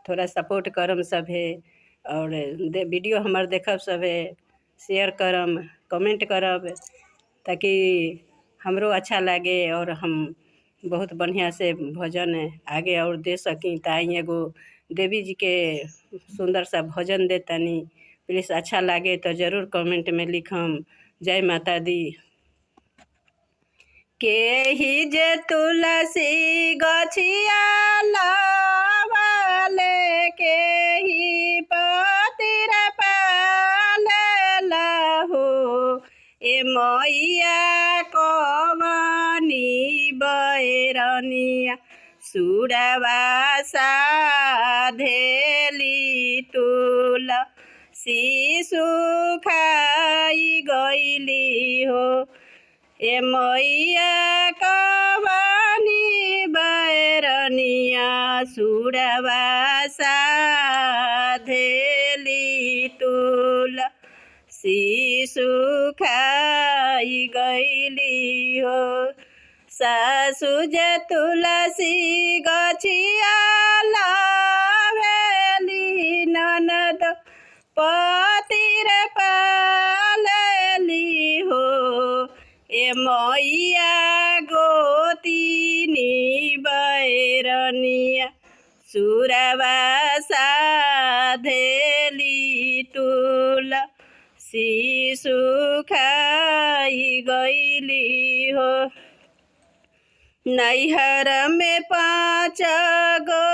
थोड़ा सपोर्ट करम सभे और वीडियो हमार देखब सभे, शेयर करम, कमेंट करब ताकि हमरो अच्छा लगे और हम बहुत बढ़िया से भजन आगे और दे सकी। ताई एगो देवी जी के सुंदर सा भजन दे तनी, प्लीज़ अच्छा लगे तो ज़रूर कमेंट में लिखम। जय माता दी। केही जे तुलसी गछिया लावाले, केही पतिर पालेला हो। ए मैया कवनी बैरनिया, सुरवा साधेली तुलसी सुखाई गईली हो। ए मैया कवनी बैरनिया, सुरवा साधेली तुलसी सुखाई गईली हो। सासु जे तुलसी गछिया लावेली, ननद पतिर पालेली हो। ए मैया गोतिनी बैरनिया, सुरवा साधेली तुलसी सुखाई गईली हो। नैहर में 5 गो